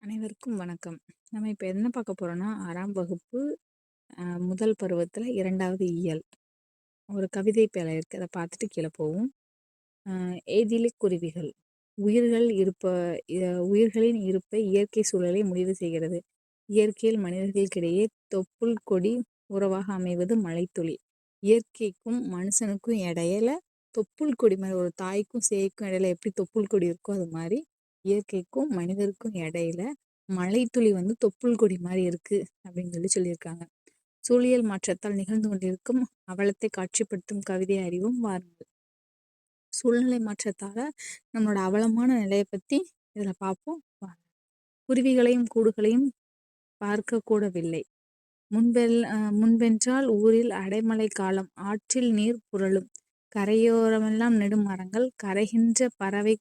அனைவருக்கும் வணக்கம். நம்ம இப்ப என்ன பார்க்க போறோம்னா, 6ஆம் வகுப்பு முதல் பருவத்துல 2வது இயல். ஒரு கவிதை பேழை இருக்கு. அத பார்த்துட்டு கீழ போவோம். எய்திலிக் குருவிகள். உயிர்கள் இருப்ப உயிர்களின் இருப்பை இயற்கை சூழலே முடிவு செய்கிறது. இயற்கையில் மனிதர்களுக்கிடையே தொப்புள் கொடி உறவாக அமைவது மழைத்துளி. இயற்கைக்கும் மனுஷனுக்கும் இடையில தொப்புள் கொடி மாரி ஒரு தாய்க்கும் சேய்க்கும் இடையில எப்படி தொப்புள் கொடி இருக்கோ அது மாரி இயற்கைக்கும் மனிதருக்கும் இடையில மழைத்துளி தொப்புள் கொடி மாரி இருக்கு அப்படின்னு சொல்லியிருக்காங்க. சூழியல் மாற்றத்தால் நிகழ்ந்து கொண்டிருக்கும் அவலத்தை காட்சிப்படுத்தும் கவிதை அறிவும் வாருங்கள். சூழ்நிலை மாற்றத்தால நம்மளோட அவலமான நிலையை பத்தி இதுல பார்ப்போம். குருவிகளையும் கூடுகளையும் பார்க்க கூடவில்லை. முன்பென்றால் ஊரில் அடைமழை காலம், ஆற்றில் நீர் புரளும், கரையோரமெல்லாம் நெடும் மரங்கள், கரைகின்ற பறவை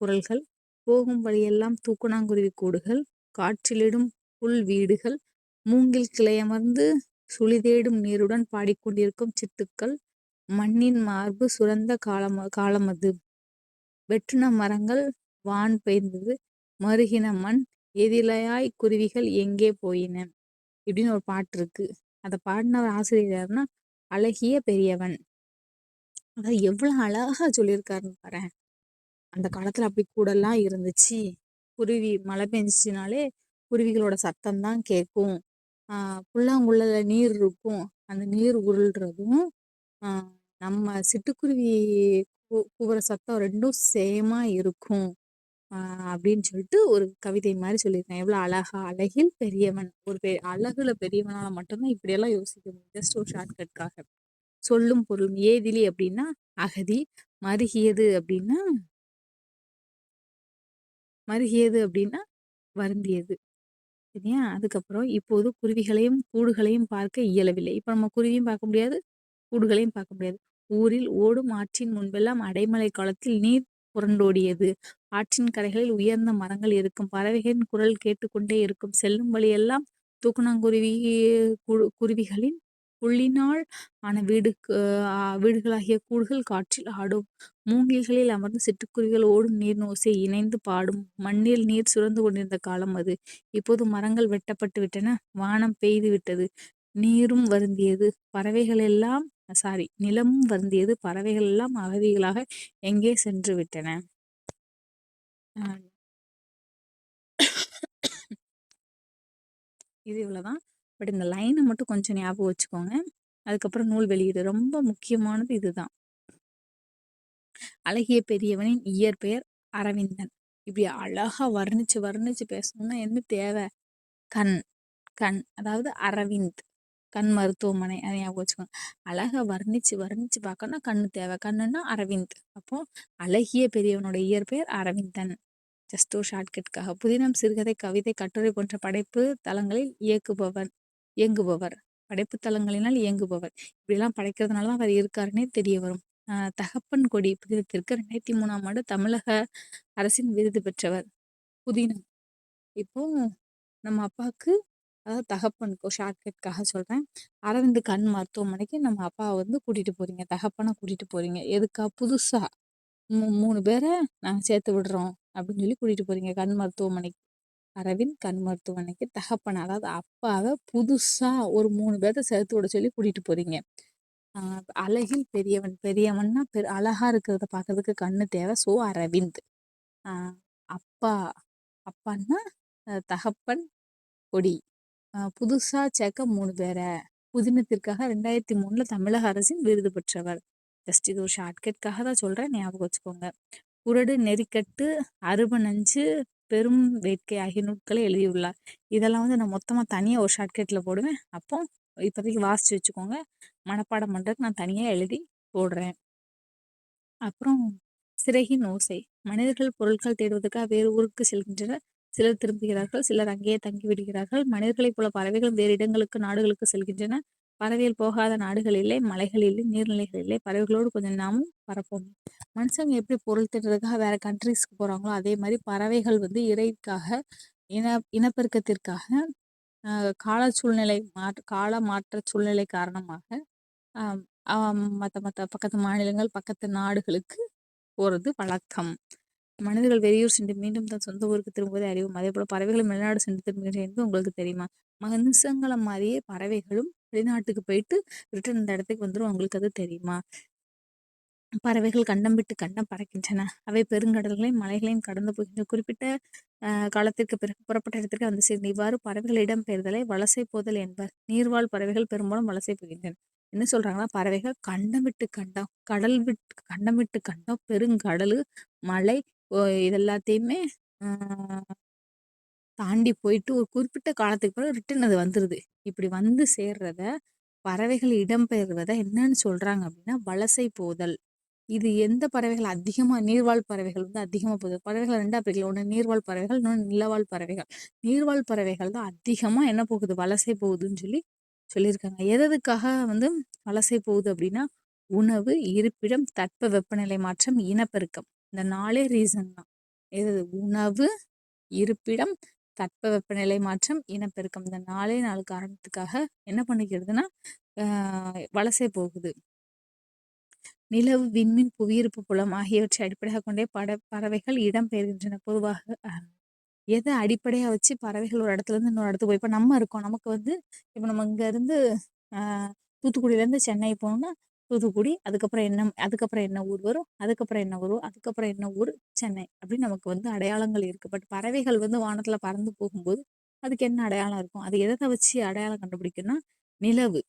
குரல்கள், போகும் வழியெல்லாம் தூக்குநாங்குருவி கூடுகள், காற்றிலிடும் புல் வீடுகள், மூங்கில் கிளையமர்ந்து சுழிதேடும் நீருடன் பாடிக்கொண்டிருக்கும் சிட்டுக்கள், மண்ணின் மார்பு சுரந்த காலமது, வெட்டுன மரங்கள், வான் பெயர்ந்தது, மருகின மண், எதிலையாய் குருவிகள் எங்கே போயின இப்படின்னு ஒரு பாட்டு இருக்கு. அதை பாடினவர் ஆசிரியர் யாருன்னா அழகிய பெரியவன். அதாவது எவ்வளவு அழகா சொல்லியிருக்காருன்னு பாரு. அந்த காலத்துல அப்படி கூடலாம் இருந்துச்சு. குருவி மழை பெஞ்சிச்சுனாலே குருவிகளோட சத்தம் தான் கேட்கும். புல்லாங்குழல நீர் இருக்கும். அந்த நீர் உருள்றதும் நம்ம சிட்டுக்குருவி கூவுற சத்தம் ரெண்டும் சேமா இருக்கும் அப்படின்னு சொல்லிட்டு ஒரு கவிதை மாதிரி சொல்லியிருக்கேன். எவ்வளவு அழகா, அழகில் பெரியவன். ஒரு அழகுல பெரியவனால மட்டும்தான் இப்படியெல்லாம் யோசிக்க முடியும். ஜஸ்ட் ஒரு ஷார்ட்கட்காக. சொல்லும் பொருளும். ஏதிலி அப்படின்னா அகதி, மருகியது அப்படின்னா வருந்தியது. சரியா? அதுக்கப்புறம் இப்போது குருவிகளையும் கூடுகளையும் பார்க்க இயலவில்லை. இப்ப நம்ம குருவியும் பார்க்க முடியாது, கூடுகளையும் பார்க்க முடியாது. ஊரில் ஓடும் ஆற்றின் முன்பெல்லாம் அடைமழை காலத்தில் நீர் புரண்டோடியது. ஆற்றின் கரைகளில் உயர்ந்த மரங்கள் இருக்கும். பறவைகளின் குரல் கேட்டுக்கொண்டே இருக்கும். செல்லும் வழியெல்லாம் தூக்கணாங்குருவி குருவிகளின் புள்ளினால் ஆன வீடுகளாகிய கூடுகள் காற்றில் ஆடும். மூங்கில்களில் அமர்ந்து சிட்டுக்குருவிகள் ஓடும் நீர் ஓசை இணைந்து பாடும். மண்ணில் நீர் சுரந்து கொண்டிருந்த காலம் அது. இப்போது மரங்கள் வெட்டப்பட்டு விட்டன. வானம் பெய்து விட்டது. நீரும் வருந்தியது. நிலமும் வருந்தியது. பறவைகள் எல்லாம் அகதிகளாக எங்கே சென்று விட்டன. இது இவ்வளவுதான். பட் இந்த லைனை மட்டும் கொஞ்சம் ஞாபகம் வச்சுக்கோங்க. அதுக்கப்புறம் நூல் வெளியீடு ரொம்ப முக்கியமானது இதுதான். அழகிய பெரியவனின் இயற்பெயர் அரவிந்தன். இப்படி அழகா வர்ணிச்சு வர்ணிச்சு பேசணும்னா என்ன தேவை? கண். கண் அதாவது அரவிந்த். கண் மருத்துவமனை அதை ஞாபகம் வச்சுக்கோங்க. அழகா வர்ணிச்சு வர்ணிச்சு பார்க்கணும்னா கண்ணு தேவை. கண்ணுன்னா அரவிந்த். அப்போ அழகிய பெரியவனோட இயற்பெயர் அரவிந்தன். ஜஸ்ட் ஒரு ஷார்ட்கட்காக. புதினம், சிறுகதை, கவிதை, கட்டுரை போன்ற படைப்பு தளங்களில் இயங்குபவர். படைப்பு தளங்களினால் இயங்குபவர். இப்படிலாம் படைக்கிறதுனால தான் அவர் இருக்காருன்னே தெரிய வரும். தகப்பன் கொடி புதினத்திற்கு 2003ஆம் ஆண்டு தமிழக அரசின் விருது பெற்றவர். புதினம். இப்போ நம்ம அப்பாவுக்கு, அதாவது தகப்பனுக்கு ஷார்ட்கட்காக சொல்றேன். அரவிந்த் கண் மருத்துவமனைக்கு நம்ம அப்பாவை கூட்டிட்டு போறீங்க. தகப்பனை கூட்டிட்டு போறீங்க. எதுக்கா? புதுசா 3 பேரை நாங்கள் சேர்த்து விடுறோம் அப்படின்னு சொல்லி கூட்டிட்டு போறீங்க கண் மருத்துவமனைக்கு. அரவிந்த் கண் மருத்துவமனைக்கு தகப்பனை, அதாவது அப்பாவை புதுசா ஒரு 3 பேர்த்த சேர்த்து விட சொல்லி கூட்டிட்டு போறீங்க. அழகில் பெரியவன். பெரியவன்னா அழகா இருக்கிறத பார்க்கறதுக்கு கண்ணு தேவை. ஸோ அரவிந்த். அப்பா. அப்பான்னா தகப்பன் கொடி. புதுசா சேர்க்க 3 பேரை. புதினத்திற்காக 2003 தமிழக அரசின் விருது பெற்றவர். ஜஸ்ட் இது ஒரு ஷார்ட்கட்காக தான் சொல்றேன், ஞாபகம் வச்சுக்கோங்க. குறடு, நெறிக்கட்டு, அருப நஞ்சு, பெரும் வேட்கை ஆகிய நூட்களை எழுதியுள்ளார். இதெல்லாம் நான் மொத்தமா தனியா ஒரு ஷார்ட்கட்ல போடுவேன். அப்போ இப்போதைக்கு வாசிச்சு வச்சுக்கோங்க. மனப்பாடம் பண்றதுக்கு நான் தனியா எழுதி போடுறேன். அப்புறம் சிறகின் ஓசை. மனிதர்கள் பொருட்கள் தேடுவதற்காக வேறு ஊருக்கு செல்கின்றனர். சிலர் திரும்புகிறார்கள், சிலர் அங்கேயே தங்கிவிடுகிறார்கள். மனிதர்களைப் போல பறவைகள் வேறு இடங்களுக்கு, நாடுகளுக்கு செல்கின்றன. பறவைகள் போகாத நாடுகள் இல்லை, மலைகள் இல்லை, நீர்நிலைகள் இல்லை. பறவைகளோடு கொஞ்சம் நாமும் பறப்போம். மனுஷங்க எப்படி பொருள் தேடுறதுக்காக வேற கண்ட்ரிஸ்க்கு போறாங்களோ அதே மாதிரி பறவைகள் இறைக்காக, இனப்பெருக்கத்திற்காக, கால மாற்ற சூழ்நிலை காரணமாக மற்ற பக்கத்து மாநிலங்கள், பக்கத்து நாடுகளுக்கு போறது வழக்கம். மனிதர்கள் வெளியூர் சென்று மீண்டும் தன் சொந்த ஊருக்கு திரும்புவதை அறிவோம். அதேபோல பறவைகளும் வெளிநாடு சென்று திரும்புகின்றன என்பது உங்களுக்கு தெரியுமா? மனுஷங்கள மாரியே பறவைகளும் வெளிநாட்டுக்கு போயிட்டு ரிட்டர்ன் இந்த இடத்துக்கு வந்துரும். உங்களுக்கு அது தெரியுமா? பறவைகள் கண்டம் விட்டு கண்டம் பறக்கின்றன. அவை பெருங்கடல்களையும் மலைகளையும் கடந்து போகின்றன. குறிப்பிட்ட காலத்திற்கு பிறகு புறப்பட்ட இடத்திற்கு வந்து சேர்ந்து இவ்வாறு பறவைகள் இடம்பெயர்தலை வலசை போதல் என்பர். நீர்வாழ் பறவைகள் பெரும்பாலும் வலசை போகின்றன. என்ன சொல்றாங்கன்னா, பறவைகள் கண்டம் விட்டு கண்டம், கடல் விட்டு கண்டம் விட்டு கண்டம், பெருங்கடலு, மலை இது எல்லாத்தையுமே தாண்டி போயிட்டு ஒரு குறிப்பிட்ட காலத்துக்கு பிறகு ரிட்டர்ன் அது வந்துருது. இப்படி வந்து சேர்றத பறவைகள் இடம்பெயர்வத என்னன்னு சொல்றாங்க அப்படின்னா, வலசை போதல். இது எந்த பறவைகள் அதிகமா நீர்வாழ் பறவைகள் வந்து அதிகமா போகுது. பறவைகள் 2ஆ பிரிக்கலாம். ஒண்ணு நீர்வாழ் பறவைகள், இன்னொன்னு நிலவாழ் பறவைகள். நீர்வாழ் பறவைகள் தான் அதிகமா என்ன போகுது? வலசை போகுதுன்னு சொல்லியிருக்காங்க. எதுக்காக வந்து வலசை போகுது அப்படின்னா, உணவு, இருப்பிடம், தட்பவெப்பநிலை மாற்றம், இனப்பெருக்கம். இந்த 4 ரீசன் தான். எது? உணவு, இருப்பிடம், தட்பவெப்பநிலை மாற்றம், இனப்பெருக்கம். இந்த 4 காரணத்துக்காக என்ன பண்ணிக்கிறதுன்னா, வலசை போகுது. நிலவு, விண்மீன், புவியீர்ப்பு புலம் ஆகியவற்றை அடிப்படையாகக் கொண்டே பறவைகள் இடம்பெயர்கின்றன. பொதுவாக எதை அடிப்படையா வச்சு பறவைகள் ஒரு இடத்துல இருந்து இன்னொரு இடத்துக்கு போய் இப்ப நம்ம இருக்கோம். நமக்கு வந்து இப்ப நம்ம இங்க இருந்து தூத்துக்குடியிலேருந்து சென்னை போகணும்னா தூத்துக்குடி, அதுக்கப்புறம் என்ன ஊர் வரும், அதுக்கப்புறம் என்ன வரும், அதுக்கப்புறம் என்ன ஊர், சென்னை அப்படின்னு நமக்கு வந்து அடையாளங்கள் இருக்கு. பட் பறவைகள் வந்து வானத்துல பறந்து போகும்போது அதுக்கு என்ன அடையாளம் இருக்கும்? அது எதை வச்சு அடையாளம் கண்டுபிடிக்கும்னா, நிலவு,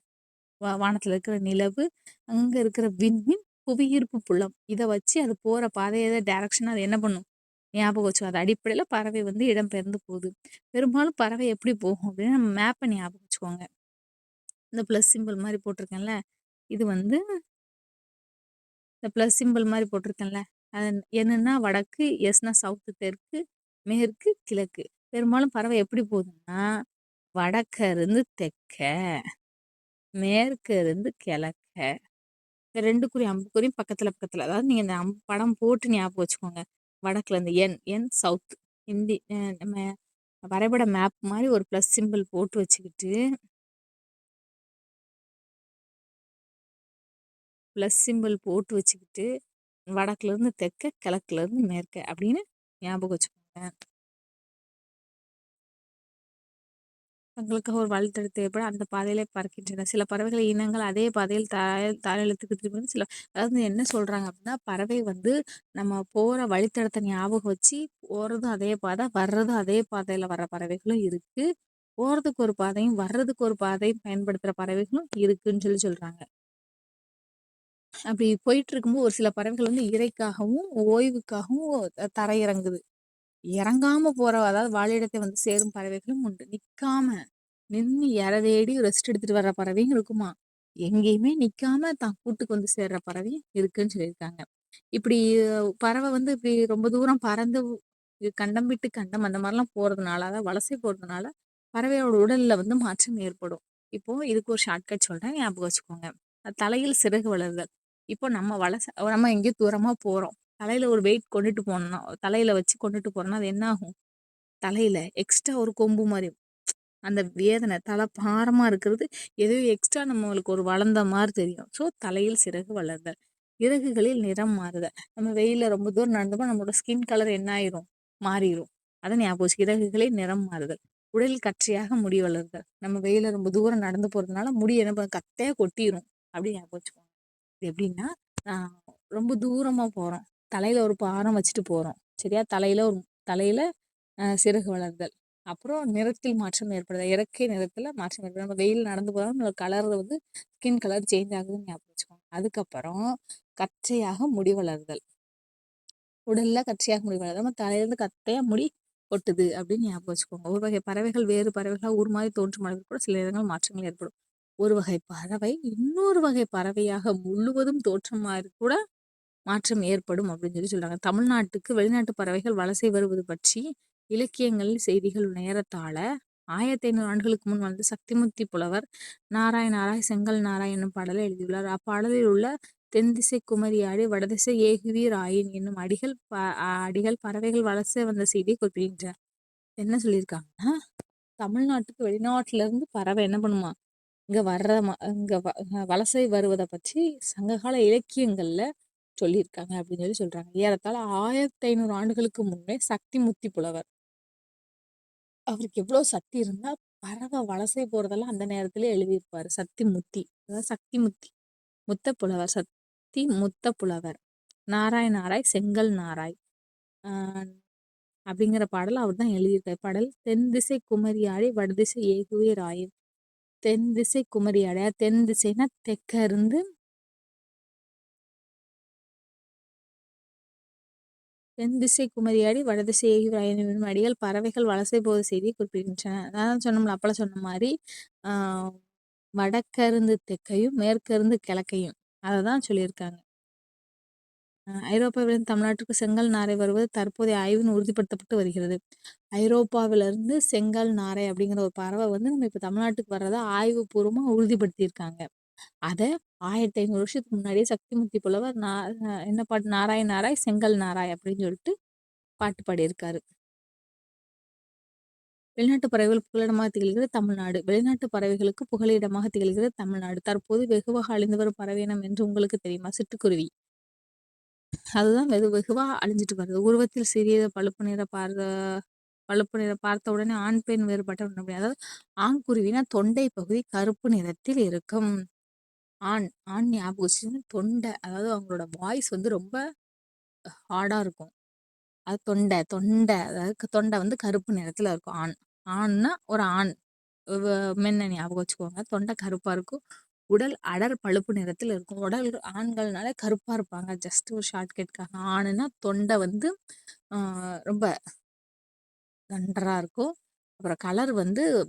வானத்துல இருக்கிற நிலவு, அங்க இருக்கிற விண்மீன், புவியீர்ப்பு புலம், இதை வச்சு அது போற பாதையை டைரக்ஷன் அது என்ன பண்ணும்? ஞாபகம் வச்சு அது அடிப்படையில பறவை வந்து இடம்பெயர்ந்து போகுது. பெரும்பாலும் பறவை எப்படி போகும் அப்படின்னா, நம்ம மேப்பை ஞாபகம் வச்சுக்கோங்க. இந்த ப்ளஸ் சிம்பிள் மாதிரி போட்டிருக்கேன்ல, இது வந்து இந்த ப்ளஸ் சிம்பிள் மாதிரி போட்டிருக்கேன்ல, அது என்னன்னா வடக்கு, எஸ்னா சவுத்து, தெற்கு, மேற்கு, கிழக்கு. பெரும்பாலும் பறவை எப்படி போகுதுன்னா, வடக்க இருந்து தெற்க, மேற்க இருந்து கிழக்க, இந்த 2 குறி அம்புக்குறியும் பக்கத்துல பக்கத்துல. அதாவது நீங்க இந்த படம் போட்டு ஞாபகம் வச்சுக்கோங்க. வடக்குல இருந்து என் சவுத், இந்தி நம்ம வரைபட மேப் மாதிரி ஒரு ப்ளஸ் சிம்பிள் போட்டு வச்சுக்கிட்டு, வடக்குல இருந்து தெற்க, கிழக்குல இருந்து மேற்க அப்படின்னு ஞாபகம் வச்சுக்கோங்க. தங்களுக்காக ஒரு வழித்தடத்தை ஏற்பட அந்த பாதையில பறக்கின்றன. சில பறவைகள் இனங்கள் அதே பாதையில் தாயெழுத்துக்கு திரும்பும். அதாவது என்ன சொல்றாங்க அப்படின்னா, பறவை வந்து நம்ம போற வழித்தடத்தை ஞாபகம் வச்சு போறதும் அதே பாதை, வர்றதும் அதே பாதையில வர்ற பறவைகளும் இருக்கு. போறதுக்கு ஒரு பாதையும் வர்றதுக்கு ஒரு பாதையும் பயன்படுத்துற பறவைகளும் இருக்குன்னு சொல்றாங்க. அப்படி போயிட்டு இருக்கும்போது ஒரு சில பறவைகள் வந்து இரைக்காகவும் ஓய்வுக்காகவும் தரையிறங்குது. இறங்காம போற, அதாவது வாழிடத்தை வந்து சேரும் பறவைகளும் உண்டு. நின்னு இரை தேடி ரெஸ்ட் எடுத்துட்டு வர்ற பறவையும் இருக்குமா. எங்கேயுமே நிக்காம தான் கூட்டுக்கு வந்து சேர்ற பறவையும் இருக்குன்னு சொல்லியிருக்காங்க. இப்படி பறவை வந்து இப்படி ரொம்ப தூரம் பறந்து கண்டம் விட்டு கண்டம் அந்த மாதிரிலாம் போறதுனால, அதாவது வலசை போறதுனால பறவையோட உடல்ல வந்து மாற்றம் ஏற்படும். இப்போ இதுக்கு ஒரு ஷார்ட்கட் சொல்றேன், ஞாபகம் வச்சுக்கோங்க. தலையில் சிறகு வளருதல். இப்போ நம்ம எங்கேயோ தூரமா போறோம். தலையில ஒரு வெயிட் கொண்டுட்டு போனோம்னா, தலையில வச்சு கொண்டுட்டு போறோம்னா அது என்ன ஆகும்? தலையில எக்ஸ்ட்ரா ஒரு கொம்பு மாதிரி, அந்த வேதனை தலை பாரமா இருக்கிறது ஏதோ எக்ஸ்ட்ரா நம்மளுக்கு ஒரு வளர்ந்த மாதிரி தெரியும். ஸோ தலையில் சிறகு வளர்தல். இறகுகளில் நிறம் மாறுதல். நம்ம வெயில ரொம்ப தூரம் நடந்தோம்னா நம்மளோட ஸ்கின் கலர் என்ன ஆயிரும்? மாறிடும். அதை ஞாபகம் வச்சு. இறகுகளில் நிறம் மாறுதல். உடலில் கற்றையாக முடி வளருதல். நம்ம வெயில ரொம்ப தூரம் நடந்து போறதுனால முடி என்ன கத்தையா கொட்டிரும் அப்படின்னு ஞாபகம் வச்சுக்கோங்க. இது எப்படின்னா, ரொம்ப தூரமா போறோம், தலையில ஒரு பாரம் வச்சுட்டு போறோம் சரியா? தலையில சிறகு வளர்தல். அப்புறம் நிறத்தில் மாற்றம் ஏற்படுது. இறக்கை நிறத்துல மாற்றம் ஏற்படுது. நம்ம வெயில் நடந்து போறோம், நம்ம கலர் வந்து ஸ்கின் கலர் சேஞ்ச் ஆகுதுன்னு ஞாபகம் வச்சுக்கோங்க. அதுக்கப்புறம் கற்றையாக முடி வளர்தல். உடல்ல கற்றையாக முடி வளருது. நம்ம தலையிலிருந்து கத்தையா முடி கொட்டுது அப்படின்னு ஞாபகம் வச்சுக்கோங்க. ஒரு வகை பறவைகள் வேறு பறவைகளாக ஊர் மாதிரி தோன்றும் அளவுக்கு கூட சில இடங்கள் மாற்றங்கள் ஏற்படும். ஒரு வகை பறவை இன்னொரு வகை பறவையாக முழுவதும் தோற்றம் மாதிரி கூட மாற்றம் ஏற்படும் அப்படின்னு சொல்றாங்க. தமிழ்நாட்டுக்கு வெளிநாட்டு பறவைகள் வலசை வருவது பற்றி இலக்கியங்களில் செய்திகள் நேரத்தாழ 1500 ஆண்டுகளுக்கு முன் வந்து சக்திமுத்தி புலவர் நாராய் செங்கல் நாராய் என்னும் பாடலை எழுதியுள்ளார். அப்பாடலில் உள்ள தென்திசை குமரியாடி வடதிசை ஏகுவீர் ஆயின் என்னும் அடிகள் பறவைகள் வலசை வந்த செய்தியை குறிப்பிடுகின்றன. என்ன சொல்லியிருக்காங்கன்னா, தமிழ்நாட்டுக்கு வெளிநாட்டுல இருந்து பறவை என்ன பண்ணுமா, இங்க வலசை வருவதை பற்றி சங்ககால இலக்கியங்கள்ல சொல்லியிருக்காங்க அப்படின்னு சொல்றாங்க. ஏறத்தாழ 1500 ஆண்டுகளுக்கு முன்னே சக்திமுத்தி புலவர். அவருக்கு எவ்வளோ சக்தி இருந்தா பறவை வலசை போறதெல்லாம் அந்த நேரத்திலே எழுதியிருப்பாரு. சக்திமுத்தி, அதாவது சக்திமுத்தி முத்த புலவர், சக்தி முத்த புலவர். நாராய் நாராய் செங்கல் நாராய் அப்படிங்கிற பாடல் அவர் தான் எழுதியிருக்காரு. பாடல் தென் திசை குமரியாழி வடதிசை ஏகுவே ராயும். தென் திசை குமரியாழி, தென் திசைனா தெற்க இருந்து, தென் திசை குமரியாடி வடதிசை ஏகுவே ராயன் என்னும் அடிகள் பறவைகள் வலசை போத செய்தியை குறிப்பிடுகின்றன. அதான் சொன்னோம்ல, அப்பல சொன்ன மாதிரி வடக்கருந்து தெற்கையும் மேற்கருந்து கிழக்கையும் அதை தான் சொல்லியிருக்காங்க. ஐரோப்பாவிலிருந்து தமிழ்நாட்டுக்கு செங்கல் நாரை வருவது தற்போதைய ஆய்வின் உறுதிப்படுத்தப்பட்டு வருகிறது. ஐரோப்பாவிலிருந்து செங்கல் நாரை அப்படிங்கிற ஒரு பறவை நம்ம இப்போ தமிழ்நாட்டுக்கு வர்றதா ஆய்வுபூர்வமாக உறுதிப்படுத்தியிருக்காங்க. அதை 1500 வருஷத்துக்கு முன்னாடியே சக்திமுத்தி புலவர் என்ன பாட்டு, நாராய் நாராய் செங்கல் நாராய் அப்படின்னு சொல்லிட்டு பாட்டு பாடியிருக்காரு. வெளிநாட்டு பறவைகள் புகலிடமாக திகழ்கிறது தமிழ்நாடு. வெளிநாட்டு பறவைகளுக்கு புகலிடமாக திகழ்கிறது தமிழ்நாடு. தற்போது வெகுவாக அழிந்து வரும் பறவையினம் என்று உங்களுக்கு தெரியுமா? சிட்டுக்குருவி. அதுதான் வெகுவா அழிஞ்சிட்டு வருது. உருவத்தில் சிறிய பழுப்பு நிற பார்த்த உடனே ஆண் பெண் வேறுபட்ட அதாவது ஆண்குருவினா தொண்டை பகுதி கருப்பு நிறத்தில் இருக்கும். ஆண் ஞாபகம் தொண்டை, அதாவது அவங்களோட வாய்ஸ் ரொம்ப ஹார்டா இருக்கும். அது தொண்டை அதாவது தொண்டை கருப்பு நிறத்துல இருக்கும். ஆண்னா ஒரு ஆண் மென்ன ஞாபகம் வச்சுக்கோங்க. தொண்டை கருப்பா இருக்கும். உடல் அடர் பழுப்பு நிறத்தில் இருக்கும். உடல் ஆண்கள்னால கருப்பா இருப்பாங்க. ஜஸ்ட் ஒரு ஷார்ட்கட்காக. ஆணுன்னா தொண்டை ரொம்ப தண்டரா இருக்கும். அப்புறம் கலர்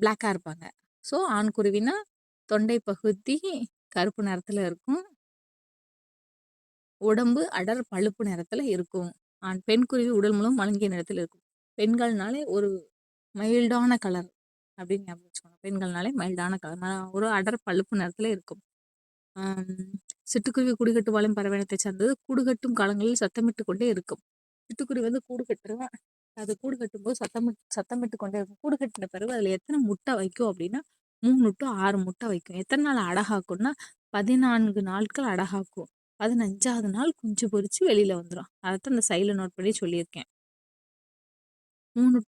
பிளாக்கா இருப்பாங்க. ஸோ ஆண் குருவினா தொண்டை பகுதி கருப்பு நிறத்துல இருக்கும். உடம்பு அடர் பழுப்பு நிறத்துல இருக்கும். பெண் குருவி உடல் முழுவதும் மழுங்கிய நிறத்தில் இருக்கும். பெண்கள்னாலே ஒரு மைல்டான கலர் அப்படின்னு ஞாபகம் வச்சுக்கோங்க. பெண்கள்னாலே மைல்டான கலர், ஒரு அடர் பழுப்பு நிறத்துல இருக்கும். சிட்டுக்குருவி கூடுகட்டு வாழும் பறவையினத்தை சார்ந்தது. கூடுகட்டும் காலங்களில் சத்தமிட்டு கொண்டே இருக்கும். சிட்டுக்குருவி கூடு கட்டுறோம். அது கூடு கட்டும்போது சத்தமிட்டு கொண்டே இருக்கும். கூடு கட்டின பிறகு அதுல எத்தனை முட்டை வைக்கும் அப்படின்னா 3 to 6 முட்டை வைக்கும். எத்தனை நாள் அடகாக்கும்னா 14 நாட்கள் அடகாக்கும். 15வது நாள் குஞ்சு பொரிச்சு வெளியில வந்துடும். அதைத்தான் இந்த சைடில் நோட் பண்ணி சொல்லியிருக்கேன். 3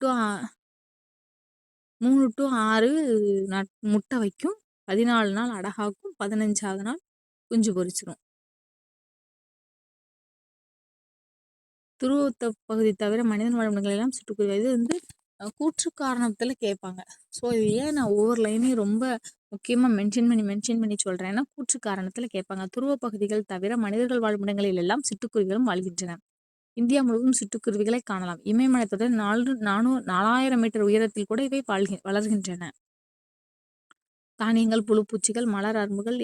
to 6 முட்டை வைக்கும். 14 நாள் அடகாக்கும். 15வது நாள் குஞ்சு பொரிச்சிடும். துருவத்த பகுதி தவிர மனிதன் வாழும் இடங்கள் எல்லாம் சிட்டுக்குருவி. இது கூற்று காரணத்துல கேட்பாங்க. ஸோ இது ஏன் நான் ஒவ்வொரு லைனையும் ரொம்ப முக்கியமாக மென்ஷன் பண்ணி சொல்கிறேன்னா, கூற்று காரணத்தில் கேட்பாங்க. துருவ பகுதிகள் தவிர மனிதர்கள் வாழும் இடங்களில் எல்லாம் சிட்டுக்குருவிகளும் வாழ்கின்றன. இந்தியா முழுவதும் சிட்டுக்குருவிகளை காணலாம். இமயமலைத்தொடர் 4000 மீட்டர் உயரத்தில் கூட இவை வளர்கின்றன. தானியங்கள், புழு பூச்சிகள், மலர் அரும்புகள்,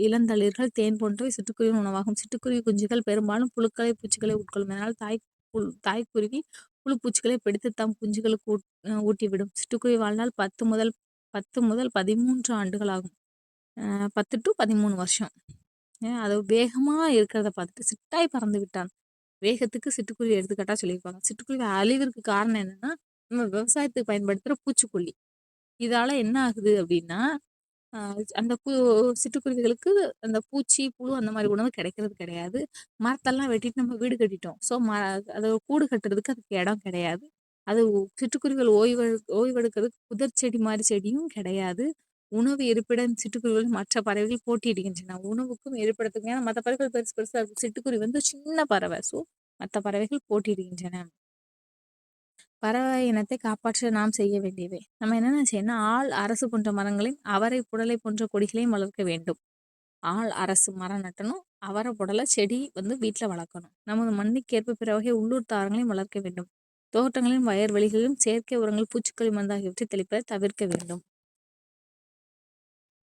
இளந்தளிர்கள், தேன் போன்றவை சிட்டுக்குருவியின் உணவாகும். சிட்டுக்குருவி குஞ்சுகள் பெரும்பாலும் புழுக்களை, பூச்சிகளை உட்கொள்ளும். இதனால் தாய்க்குருவி புழு பூச்சிகளை பிடித்து தம் குஞ்சுகளுக்கு ஊட்டிவிடும். சிட்டுக்குருவி வாழ்நாள் 10 முதல் 13 ஆண்டுகள் ஆகும். 10 to 13 வருஷம். அது வேகமா இருக்கிறத பார்த்துட்டு சிட்டாய் பறந்து விட்டான். வேகத்துக்கு சிட்டுக்குருவி எடுத்துக்காட்டா சொல்லியிருப்பாங்க. சிட்டுக்குருவி அழிவிற்கு காரணம் என்னன்னா, நம்ம விவசாயத்துக்கு பயன்படுத்துற பூச்சிக்கொல்லி. இதால என்ன ஆகுது அப்படின்னா, அந்த சிட்டுக்குருவிகளுக்கு அந்த பூச்சி, புழு அந்த மாதிரி உணவு கிடைக்கிறது கிடையாது. மரத்தெல்லாம் வெட்டிட்டு நம்ம வீடு கட்டிட்டோம். ஸோ அதை கூடு கட்டுறதுக்கு அதுக்கு இடம் கிடையாது. அது சிட்டுக்குருவிகள் ஓய்வெடுக்கிறதுக்கு புதர் செடி மாதிரி செடியும் கிடையாது. உணவு இருப்பிடம் சிட்டுக்குருவிகள் மற்ற பறவைகள் போட்டியிடுகின்றன. உணவுக்கும் இருப்பிடத்துக்கும். ஏன்னா மற்ற பறவைகள் பெருசு பெருசா இருக்கும். சிட்டுக்குருவி சின்ன பறவை. ஸோ மற்ற பறவைகள் போட்டியிடுகின்றன. பறவை இனத்தை காப்பாற்ற நாம் செய்ய வேண்டியவை. நம்ம என்னென்ன செய்யணும்? ஆள் அரசு போன்ற மரங்களையும் அவரை புடலை போன்ற கொடிகளையும் வளர்க்க வேண்டும். ஆள் அரசு மரம் நட்டணும். அவரை புடலை செடி வீட்டில் வளர்க்கணும். நமது மண்ணுக்கேற்ப பிற வகை உள்ளூர் தாவரங்களையும் வளர்க்க வேண்டும். தோட்டங்களிலும் வயல்வெளிகளிலும் செயற்கை உரங்கள், பூச்சிக்கொல்லி மருந்து ஆகியவற்றை தெளிப்பதை தவிர்க்க வேண்டும்.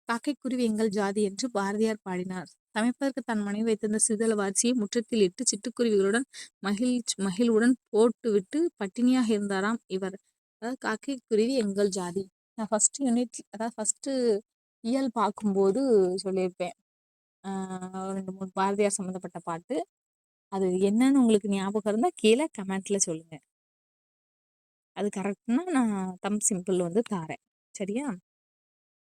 காக்கைக்குருவி எங்கள் ஜாதி என்று பாரதியார் பாடினார். சமைப்பதற்கு தன் மனைவி வைத்திருந்த சிறிதளவு அரிசியை முற்றத்தில் இட்டு சிட்டுக்குருவிகளுடன் மகிழ்வுடன் போட்டுவிட்டு பட்டினியாக இருந்தாராம் இவர். அதாவது காக்கைக்குருவி எங்கள் ஜாதி. நான் ஃபர்ஸ்ட் யூனிட், அதாவது ஃபர்ஸ்ட் இயல் பார்க்கும்போது சொல்லியிருப்பேன். 2-3 பாரதியார் சம்மந்தப்பட்ட பாட்டு. அது என்னன்னு உங்களுக்கு ஞாபகம் இருந்தால் கீழே கமெண்ட்ல சொல்லுங்க. அது கரெக்ட்னா நான் தம் சிம்பிள் தாரேன். சரியா?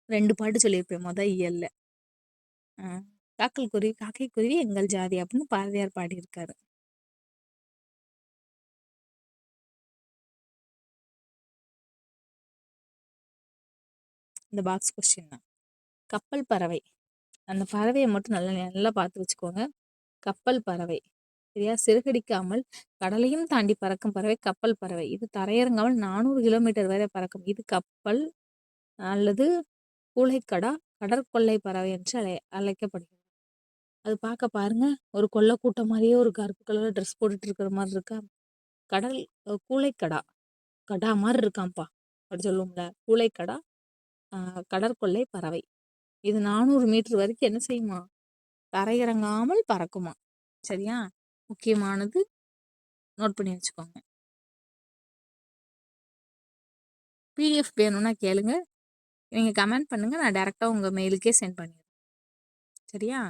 2 பாட்டு சொல்லியிருப்பேன் இயல்ல. காக்கல் குருவி காக்கை குருவி எங்கள் ஜாதி அப்படின்னு பாரதியார் பாடியிருக்காரு. இந்த பாக்ஸ் கொஸ்டின் தான். கப்பல் பறவை, அந்த பறவையை மட்டும் நல்லா நல்லா பார்த்து வச்சுக்கோங்க. கப்பல் பறவை சரியா, சிறகடிக்காமல் கடலையும் தாண்டி பறக்கும் பறவை கப்பல் பறவை. இது தரையிறங்காமல் 400 கிலோமீட்டர் வரை பறக்கும். இது கப்பல் அல்லது கூளைக்கடா கடற்கொள்ளை பறவை என்று அழைக்கப்படுகிறது. அது பார்க்க பாருங்க, ஒரு கொள்ளை கூட்டம் மாதிரியே ஒரு கருப்பு கலர் ட்ரெஸ் போட்டுட்டு இருக்கிற மாதிரி இருக்கா. கடல் கூளைக்கடா கடா மாதிரி இருக்காம்ப்பா அப்படி சொல்லுவோம்ல, கூளைக்கடா கடற்கொள்ளை பறவை. இது 400 மீட்டர் வரைக்கும் என்ன செய்யுமா, தரையிறங்காமல் பறக்குமா. சரியா, முக்கியமானது, நோட் பண்ணி வச்சுக்கோங்க. பிடிஎஃப் வேணும்னா கேளுங்க, நீங்கள் கமெண்ட் பண்ணுங்கள், நான் டேரெக்டாக உங்கள் மெயிலுக்கே சென்ட் பண்ணிடுறேன். சரியா,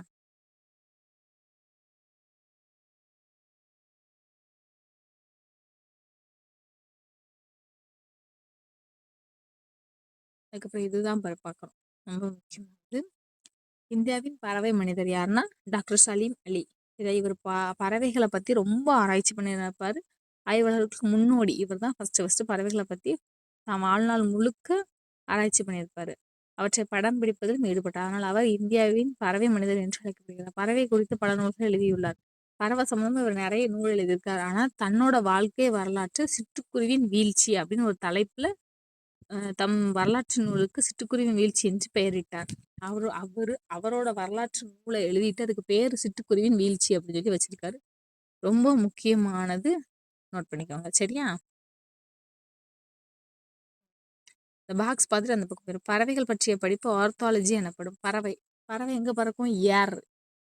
அதுக்கப்புறம் இதுதான் பார்க்குறோம், ரொம்ப முக்கியமானது. இந்தியாவின் பறவை மனிதர் யாருன்னா டாக்டர் சலீம் அலி. இவர் பறவைகளை பற்றி ரொம்ப ஆராய்ச்சி பண்ணியிருப்பார். ஆய்வாளர்களுக்கு முன்னோடி இவர் தான். ஃபஸ்ட்டு பறவைகளை பற்றி தாம் வாழ்நாள் முழுக்க ஆராய்ச்சி பண்ணியிருப்பார். அவற்றை படம் பிடிப்பதிலும் ஈடுபட்டார். அதனால் அவர் இந்தியாவின் பறவை மனிதர் என்று அழைக்கப்படுகிறார். பறவை குறித்து பல நூல்கள் எழுதியுள்ளார். பறவை சம்பந்தமாக இவர் நிறைய நூல் எழுதியிருக்கார். ஆனால் தன்னோட வாழ்க்கை வரலாற்று சிட்டுக்குருவின் வீழ்ச்சி அப்படின்னு ஒரு தலைப்பில் தம் வரலாற்று நூலுக்கு சிட்டுக்குருவின் வீழ்ச்சி என்று பெயரிட்டார். அவரோட வரலாற்று நூலை எழுதிட்டு அதுக்கு பேர் சிட்டுக்குருவின் வீழ்ச்சி அப்படின்னு சொல்லி வச்சிருக்காரு. ரொம்ப முக்கியமானது, நோட் பண்ணிக்கோங்க. சரியா, இந்த பாக்ஸ் பார்த்துட்டு அந்த பக்கம் பேர் பறவைகள் பற்றிய படிப்பு ஆர்த்தாலஜி எனப்படும். பறவை பறவை எங்கே பறக்கும்,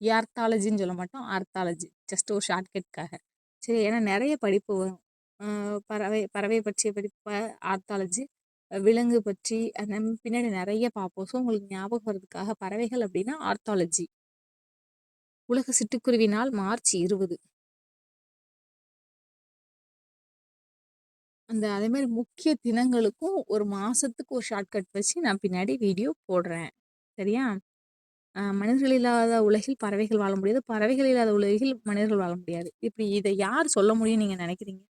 ஏர்த்தாலஜின்னு சொல்ல மாட்டோம், ஆர்த்தாலஜி ஜஸ்ட் ஒரு ஷார்ட்கட்காக. சரி, ஏன்னா நிறைய படிப்பு வரும். பறவை பற்றிய படிப்பு ஆர்த்தாலஜி, விலங்கு பற்றி அந்த பின்னாடி நிறைய பார்ப்போம். ஸோ உங்களுக்கு ஞாபகம் வர்றதுக்காக பறவைகள் அப்படின்னா ஆர்த்தாலஜி. உலக சிட்டுக்குருவி நாள் மார்ச் 20. அதே மாதிரி முக்கிய தினங்களுக்கும் ஒரு மாசத்துக்கு ஒரு ஷார்ட்கட் வச்சு நான் பின்னாடி வீடியோ போடுறேன். சரியா, மனிதர்கள் இல்லாத உலகில் பறவைகள் வாழ முடியாது, பறவைகள் இல்லாத உலகில் மனிதர்கள் வாழ முடியாது. இப்படி இதை யார் சொல்ல முடியும்னு நீங்கள் நினைக்கிறீங்க?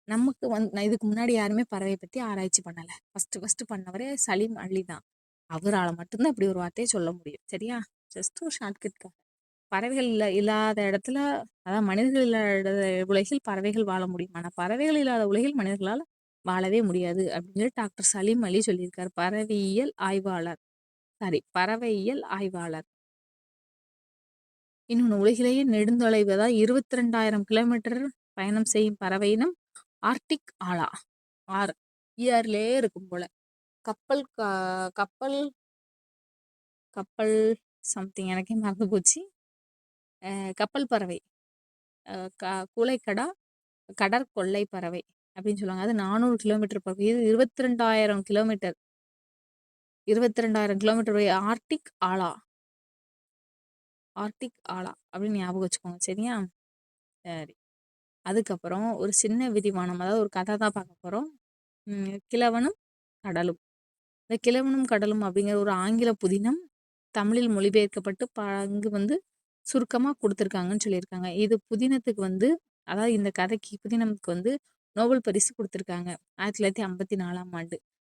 நமக்கு நான் இதுக்கு முன்னாடி யாருமே பறவை பற்றி ஆராய்ச்சி பண்ணலை. ஃபஸ்ட்டு பண்ணவரே சலீம் அலி தான். அவரால் மட்டும்தான் இப்படி ஒரு வார்த்தையை சொல்ல முடியும். சரியா, ஜஸ்ட் ஒரு ஷார்ட்கட்காக. பறவைகள் இல்லாத இடத்துல, அதாவது மனிதர்கள் இல்லாத உலகில் பறவைகள் வாழ முடியும், ஆனால் பறவைகள் இல்லாத உலகில் மனிதர்களால் வாழவே முடியாது அப்படின்னு சொல்லி டாக்டர் சலீம் அலி சொல்லியிருக்கார். பறவையியல் ஆய்வாளர். இன்னொன்று, உலகிலேயே நெடுந்தொலைவு, அதாவது 22,000 கிலோமீட்டர் பயணம் செய்யும் பறவை இனம் ஆர்டிக் ஆலா. ஈஆர்லேயே இருக்கும் போல. கப்பல் கப்பல் கப்பல் சம்திங் எனக்கே மறந்து போச்சு. கப்பல் பறவை கூளைக்கடா கடற்கொள்ளை பறவை அப்படின்னு சொல்லுவாங்க. அது 400 கிலோமீட்டர் பறவை. இது 22,000 கிலோமீட்டர். 22,000 கிலோமீட்டர் ஆர்டிக் ஆலா அப்படின்னு ஞாபகம் வச்சுக்கோங்க. சரியா, சரி. அதுக்கப்புறம் ஒரு சின்ன விரிவானம், அதாவது ஒரு கதை தான் பார்க்க போகிறோம். கிழவனும் கடலும். இந்த கிழவனும் கடலும் அப்படிங்கிற ஒரு ஆங்கில புதினம் தமிழில் மொழிபெயர்க்கப்பட்டு அங்கு சுருக்கமாக கொடுத்துருக்காங்கன்னு சொல்லியிருக்காங்க. இது புதினத்துக்கு அதாவது இந்த கதைக்கு புதினத்துக்கு நோபல் பரிசு கொடுத்துருக்காங்க 1954ஆம் ஆண்டு.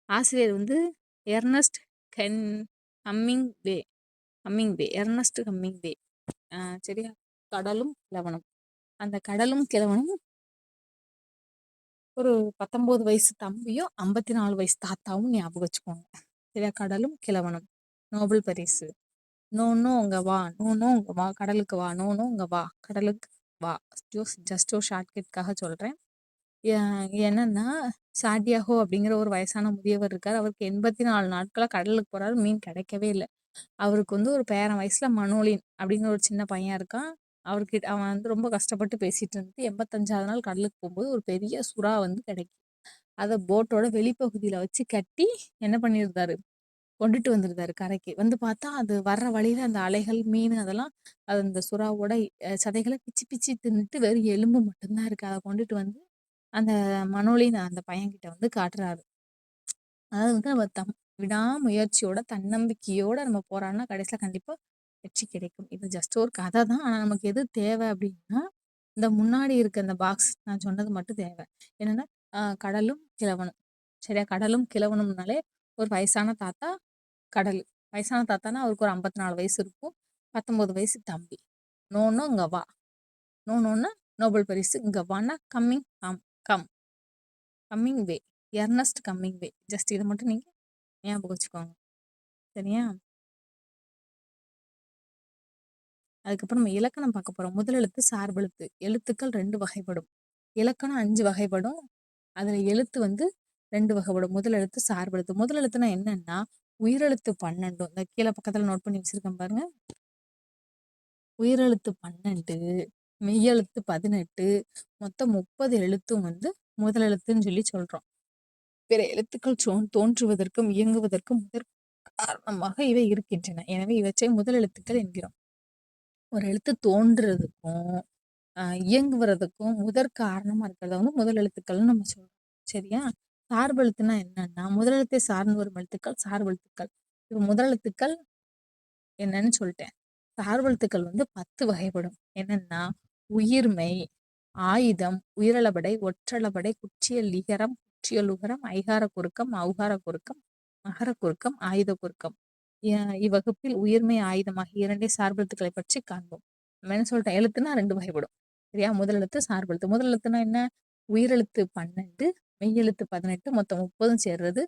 ஆசிரியர் எர்னஸ்ட் கென் ஹம்மிங்வே எர்னஸ்ட் ஹம்மிங்வே. சரியா, கடலும் கிழவனும். அந்த கடலும் கிழவனும் ஒரு 19 வயசு தம்பியும் 54 வயசு தாத்தாவும் ஞாபகம் வச்சுக்கோங்க. சரியா, கடலும் கிழவனும். நோபல் பரிசு. நோ நோ அங்கே வா, நோ நோ அங்கே வா, கடலுக்கு வா, நோ நோ அங்கே வா, கடலுக்கு வா. ஜஸ்ட் ஒரு ஷார்ட்கட்காக சொல்கிறேன். என்னன்னா, சாண்டியாகோ அப்படிங்கிற ஒரு வயசான முதியவர் இருக்கார். அவருக்கு 84 நாட்களாக கடலுக்கு போகிறாரு, மீன் கிடைக்கவே இல்லை. அவருக்கு ஒரு பேரன் வயசில் மனோலின் அப்படிங்கிற ஒரு சின்ன பையன் இருக்கான். அவன் ரொம்ப கஷ்டப்பட்டு பேசிட்டு இருந்து 85ஆவது நாள் கடலுக்கு போகும்போது ஒரு பெரிய சுறா கிடைக்கும். அதை போட்டோட வெளிப்பகுதியில் வச்சு கட்டி என்ன பண்ணியிருந்தாரு, கொண்டுட்டு வந்திருந்தாரு கரைக்கு. பார்த்தா அது வர்ற வழியில் அந்த அலைகள், மீன் அதெல்லாம் அது அந்த சுறாவோட சதைகளை பிச்சு பிச்சு தின்னுட்டு வெறும் எலும்பு மட்டும்தான் இருக்குது. அதை கொண்டுட்டு அந்த மனோலின் அந்த பையன்கிட்ட காட்டுறாரு. அதாவது நம்ம விடாமுயற்சியோட தன்னம்பிக்கையோட நம்ம போராடினா கடைசியில் கண்டிப்பாக வெற்றி கிடைக்கும். இது ஜஸ்ட் ஒரு கதை தான். ஆனா நமக்கு எது தேவை அப்படின்னா, இந்த முன்னாடி இருக்க இந்த பாக்ஸ் நான் சொன்னது மட்டும் தேவை. என்னன்னா, கடலும் கிழவனும். சரியா? கடலும் கிழவனும்னாலே ஒரு வயசான தாத்தா, கடல். வயசான தாத்தான்னா அவருக்கு ஒரு 54 வயசு இருக்கும். 19 வயசு தம்பி. நோன்னா இங்க வா. நோன்னா நோபல் பரிசு. இங்க வான்னா கம்மிங் கம். கம்மிங் வே. எர்னஸ்ட் கம்மிங் வே. ஜஸ்ட் இத மட்டும் நீங்க ஞாபகம் வச்சுக்கோங்க. சரியா? அதுக்கப்புறம் நம்ம இலக்கணம் பார்க்க போறோம். முதல் எழுத்து, சார்பெழுத்து. எழுத்துக்கள் 2 வகைப்படும். இலக்கணம் 5 வகைப்படும். அதுல எழுத்து வந்து 2 வகைப்படும். முதல் எழுத்து, சார்பெழுத்து. முதல் எழுத்துனா என்னன்னா, உயிரெழுத்து 12. இந்த கீழ பக்கத்துல நோட் பண்ணி வச்சிருக்கேன் பாருங்க. உயிரெழுத்து 12, மெய்யெழுத்து 18, மொத்தம் 30 எழுத்தும் வந்து முதல் எழுத்துன்னு சொல்லி சொல்றோம். பிற எழுத்துக்கள் தோன்றுவதற்கும் இயங்குவதற்கும் முதற் காரணமாக இவை இருக்கின்றன. எனவே இவற்றை முதல் எழுத்துக்கள் என்கிறோம். ஒரு எழுத்து தோன்றுறதுக்கும் இயங்குவதற்கும் முதற் காரணமா இருக்கிறத வந்து முதல் எழுத்துக்கள்னு நம்ம சொல்றோம். சரியா? சார்பெழுத்துனா என்னன்னா, முதல் எழுத்தை சார்ந்து வரும் எழுத்துக்கள் சார்பெழுத்துக்கள். இப்ப முதல் எழுத்துக்கள் என்னன்னு சொல்லிட்டேன். சார்பெழுத்துக்கள் வந்து 10 வகைப்படும். என்னன்னா, உயிர்மெய், ஆயுதம், உயிரளபடை, ஒற்றளபடை, குற்றியல் லிகரம், குற்றியல் உகரம், ஐகார குறுக்கம், ஔகார குறுக்கம், மகர குறுக்கம், ஆயுத குறுக்கம். இவ்வகுப்பில் உயிர்மெய், ஆயுதம் ஆகிய 2 சார்பெழுத்துக்களை பற்றி காண்போம். நம்ம என்ன சொல்லிட்டோம்? எழுத்துனா 2 வகைப்படும். சரியா? முதல் எழுத்து, சார்பெழுத்து. முதல் எழுத்துனா என்ன? உயிரெழுத்து 12, மெய்யெழுத்து 18, மொத்தம் 30ம் சேர்றது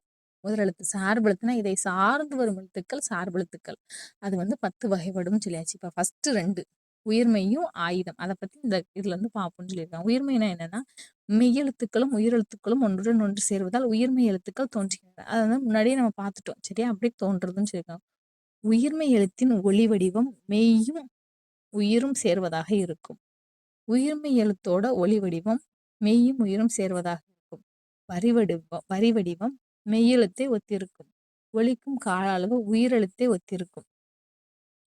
முதல் எழுத்து. சார்பெழுத்துனா இதை சார்ந்து வரும் எழுத்துக்கள் சார்பெழுத்துக்கள். அது வந்து 10 வகைப்படும்னு சொல்லியாச்சு. இப்ப ஃபர்ஸ்ட் 2 உயிர்மெய்யும் ஆயுதம். அதை பத்தி இந்த இதுல இருந்து பார்ப்போம்னு சொல்லியிருக்காங்க. உயிர்மெய்னா என்னன்னா, மெய்யெழுத்துக்களும் உயிரெழுத்துக்களும் ஒன்றுடன் ஒன்று சேருவதால் உயிர்மெய் எழுத்துக்கள் தோன்றுகின்றன. அதை வந்து முன்னாடியே நம்ம பார்த்துட்டோம். சரியா? அப்படி தோன்றுறதுன்னு சொல்லியிருக்காங்க. உயிர்மெய் எழுத்தின் ஒளி வடிவம் மெய்யும் உயிரும் சேர்வதாக இருக்கும். உயிர்மெய் எழுத்தோட ஒளி வடிவம் மெய்யும் உயிரும் சேர்வதாக இருக்கும். வரி வடிவம் மெய்யெழுத்தை ஒத்திருக்கும். ஒலிக்கும் கால அளவு உயிரெழுத்தை ஒத்திருக்கும்.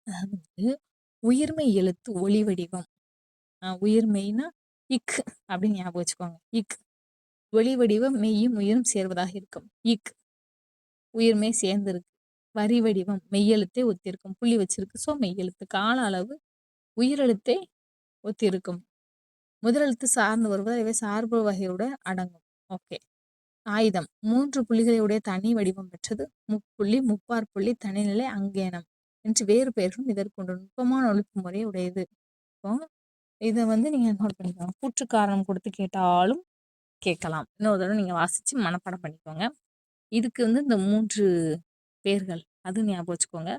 அதாவது உயிர்மெய் எழுத்து ஒளி வடிவம். உயிர்மெய்னா இக் அப்படின்னு ஞாபகம் வச்சுக்கோங்க. இக். ஒளி வடிவம் மெய்யும் உயிரும் சேர்வதாக இருக்கும். இக். உயிர்மெய் சேர்ந்திருக்கு. வரி வடிவம் மெய்யெழுத்தை ஒத்திருக்கும். புள்ளி வச்சிருக்கு. ஸோ மெய்யெழுத்து. கால அளவு உயிரெழுத்தை ஒத்திருக்கும். முதலெழுத்து சார்ந்து வருவதால் இவை சார்பு வகையோட அடங்கும். ஓகே. ஆயுதம் 3 புள்ளிகளை உடைய தனி வடிவம் பெற்றது. முப்புள்ளி, முப்பார் புள்ளி, தனிநிலை, அங்கேனம் என்று வேறு பெயர்களும் இதற்குண்டு. நுட்பமான ஒழிப்பு முறையை உடையது. இப்போ இதை வந்து நீங்க நோட் பண்ணிக்கோங்க. கூற்று காரணம் கொடுத்து கேட்டாலும் கேட்கலாம். இன்னொரு தடவை நீங்க வாசிச்சு மனப்பாடம் பண்ணிக்கோங்க. இதுக்கு வந்து இந்த 3 பேர்கள் அது ஞாபகம் வச்சுக்கோங்க.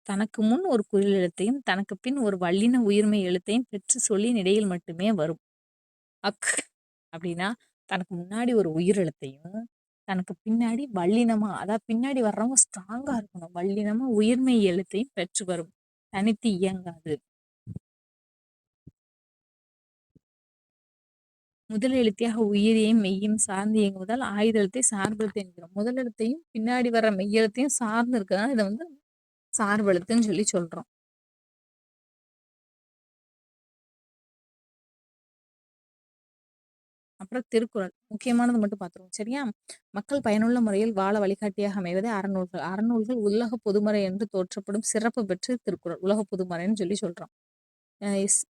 தனக்கு முன் ஒரு குறில் எழுத்தையும் தனக்கு பின் ஒரு வல்லின உயிர்மெய் எழுத்தையும் பெற்று சொல்லின் இடையில் மட்டுமே வரும். அக் அப்படின்னா தனக்கு முன்னாடி ஒரு உயிர் எழுத்தையும் தனக்கு பின்னாடி வல்லினமா, அதாவது பின்னாடி வர்றவங்க ஸ்ட்ராங்கா இருக்கணும். வல்லினமா உயிர்மெய் எழுத்தையும் பெற்று வரும். தனித்து இயங்காது. முதல் எழுத்தையாக உயிரையும் மெய்யும் சார்ந்து இயங்குவதால் ஆயுத எழுத்தை சார்பெழுத்து என்கிறோம். முதல் எழுத்தையும் பின்னாடி வர்ற மெய்யெழுத்தையும் சார்ந்து இருக்கிறதுனால இதை வந்து சார்பெழுத்துன்னு சொல்லி சொல்றோம். அப்புறம் திருக்குறள் முக்கியமானது மட்டும் பார்த்துருவோம். சரியா? மக்கள் பயனுள்ள முறையில் வாழ வழிகாட்டியாக அமைவதே அறநூல்கள். அறநூல்கள் உலக பொதுமறை என்று தோற்றப்படும் சிறப்பு பெற்று திருக்குறள் உலக பொதுமறைன்னு சொல்லி சொல்றோம்.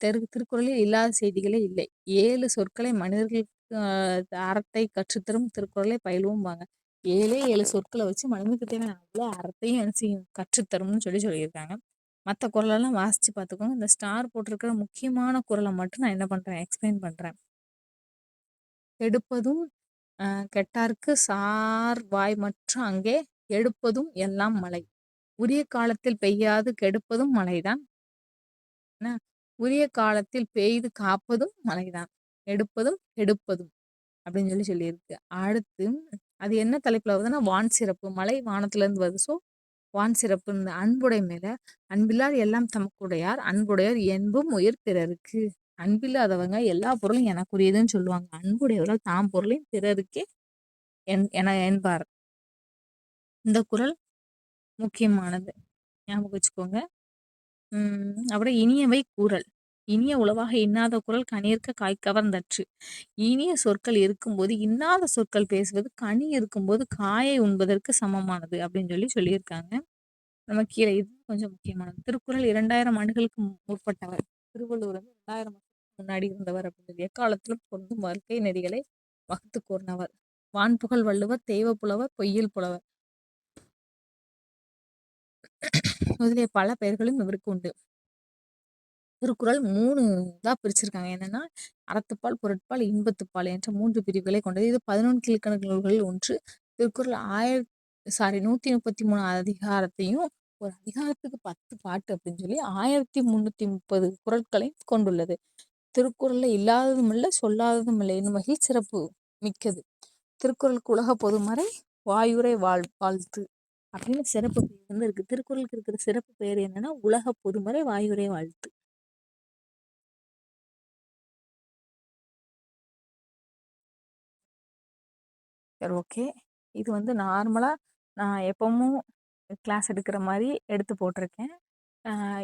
திருக்குறளில் இல்லாத செய்திகளே இல்லை. 7 சொற்களை மனிதர்களுக்கு அறத்தை கற்றுத்தரும் திருக்குறளை பயிலுவோம்பாங்க. 7 சொற்களை வச்சு மனிதனுக்கு தேவையான அவ்வளோ அறத்தையும் என்ன செய்யும் கற்றுத்தரும்னு சொல்லி சொல்லியிருக்காங்க. மற்ற குறளெல்லாம் வாசிச்சு பார்த்துக்கோங்க. இந்த ஸ்டார் போட்டிருக்கிற முக்கியமான குறளை மட்டும் நான் என்ன பண்றேன், எக்ஸ்பிளைன் பண்றேன். எடுப்பதும் கெட்டார்க்கு சார் வாய் மற்றும் அங்கே எடுப்பதும் எல்லாம் மழை. உரிய காலத்தில் பெய்யாது கெடுப்பதும் மழைதான். உரிய காலத்தில் பெய்து காப்பதும் மழைதான். எடுப்பதும் கெடுப்பதும் அப்படின்னு சொல்லி சொல்லியிருக்கு. அடுத்து அது என்ன தலைப்புல வருதுன்னா வான் சிறப்பு. மழை வானத்துல இருந்து வருது. ஸோ வான் சிறப்பு. இந்த அன்புடை மேல அன்பில்லார் எல்லாம் தமக்குடையார் அன்புடையார் என்பும் உயிர் பிறருக்கு. அன்பில்லாதவங்க எல்லா பொருளும் எனக்குரியதுன்னு சொல்லுவாங்க. அன்புடையவர்கள் தாம் பொருளையும் பிறருக்கே என என்பார். இந்த குறள் முக்கியமானது, ஞாபகம் வச்சுக்கோங்க. அப்புறம் இனியவை கூறல். இனிய உளவாக இன்னாத குறள் கனியிருக்க காய் கவர்ந்தற்று. இனிய சொற்கள் இருக்கும்போது இன்னாத சொற்கள் பேசுவது கனி இருக்கும்போது காயை உண்பதற்கு சமமானது அப்படின்னு சொல்லி சொல்லியிருக்காங்க. நம்ம கீழே இது கொஞ்சம் முக்கியமானது. திருக்குறள் 2000 ஆண்டுகளுக்கு முற்பட்டவர். திருவள்ளுவர் வந்து 2000 வருஷத்துக்கு முன்னாடி இருந்தவர் அப்படின்றது. எக்காலத்திலும் பொருந்தும் வாழ்க்கை நெறிகளை வகுத்து கூறினவர். வான்புகழ் வள்ளுவர், தெய்வ புலவர், பொய்யில் புலவர் முதலிய பல பெயர்களும் இவருக்கு உண்டு. திருக்குறள் 3 இதா பிரிச்சிருக்காங்க. என்னன்னா, அறத்துப்பால், பொருட்பால், இன்பத்துப்பால் என்ற 3 பிரிவுகளை கொண்டது. இது 11 கீழ்க்கணக்கு நூல்களில் ஒன்று. திருக்குறள் 133 அதிகாரத்தையும், ஒரு அதிகாரத்துக்கு 10 பாட்டு அப்படின்னு சொல்லி 1330 குறட்களையும் கொண்டுள்ளது. திருக்குறள்ல இல்லாததும் இல்ல, சொல்லாததும் இல்லை என்னும் வகையில் சிறப்பு மிக்கது. திருக்குறளுக்கு உலக பொதுமறை, வாயுரை வாழ்த்து அப்படின்னு சிறப்பு பெயர் வந்து இருக்கு. திருக்குறளுக்கு இருக்கிற சிறப்பு பெயர் என்னன்னா, உலக பொதுமறை வாயுரை வாழ்த்து. சரி, ஓகே. இது வந்து நார்மலா நான் எப்பவும் கிளாஸ் எடுக்கிற மாரி எடுத்து போட்டிருக்கேன்.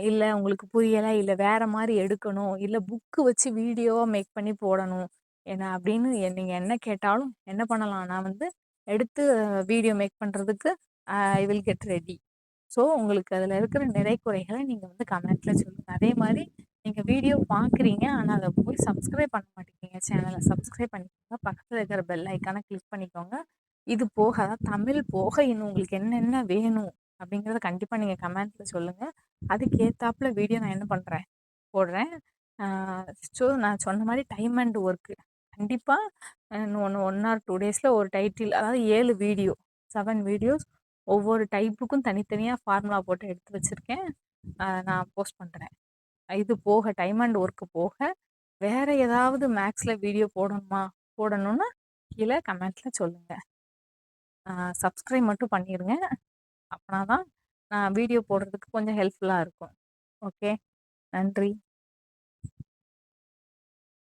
இல்ல உங்களுக்கு புரியல, இல்ல வேற மாரி எடுக்கணும், இல்ல புக்கு வச்சு வீடியோவா மேக் பண்ணி போடணும். ஏன்னா அப்படின்னு நீங்க என்ன கேட்டாலும் என்ன பண்ணலாம், நான் வந்து எடுத்து வீடியோ மேக் பண்றதுக்கு I will get ready. So உங்களுக்கு அதில் இருக்கிற நிறை குறைகளை நீங்கள் வந்து கமெண்ட்ல சொல்லுங்க. அதே மாதிரி நீங்கள் வீடியோ பார்க்குறீங்க, ஆனால் அதை போய் சப்ஸ்கிரைப் பண்ண மாட்டேங்கிறீங்க. சேனலை சப்ஸ்கிரைப் பண்ணிக்கோங்க, பக்கத்தில் இருக்கிற பெல் ஐக்கானை கிளிக் பண்ணிக்கோங்க. இது போக, அதாவது தமிழ் போக இன்னும் உங்களுக்கு என்னென்ன வேணும் அப்படிங்கிறத கண்டிப்பாக நீங்கள் கமெண்ட்ல சொல்லுங்கள். அதுக்கு ஏத்தாப்புல வீடியோ நான் என்ன பண்ணுறேன், போடுறேன். ஸோ நான் சொன்ன மாதிரி டைம் அண்ட் ஒர்க்கு கண்டிப்பாக ஒன் ஆர் 2 டேஸில் ஒரு டைட்டில், அதாவது 7 வீடியோ 7 வீடியோஸ் ஒவ்வொரு டைப்புக்கும் தனித்தனியாக ஃபார்முலா போட்டு எடுத்து வச்சுருக்கேன். நான் போஸ்ட் பண்ணுறேன். இது போக டைம் அண்ட் ஒர்க்கு போக வேறு ஏதாவது மேக்ஸில் வீடியோ போடணும்னா கீழே கமெண்ட்டில் சொல்லுங்கள். சப்ஸ்கிரைப் மட்டும் பண்ணிடுங்க. அப்படின்னா தான் நான் வீடியோ போடுறதுக்கு கொஞ்சம் ஹெல்ப்ஃபுல்லாக இருக்கும். ஓகே, நன்றி.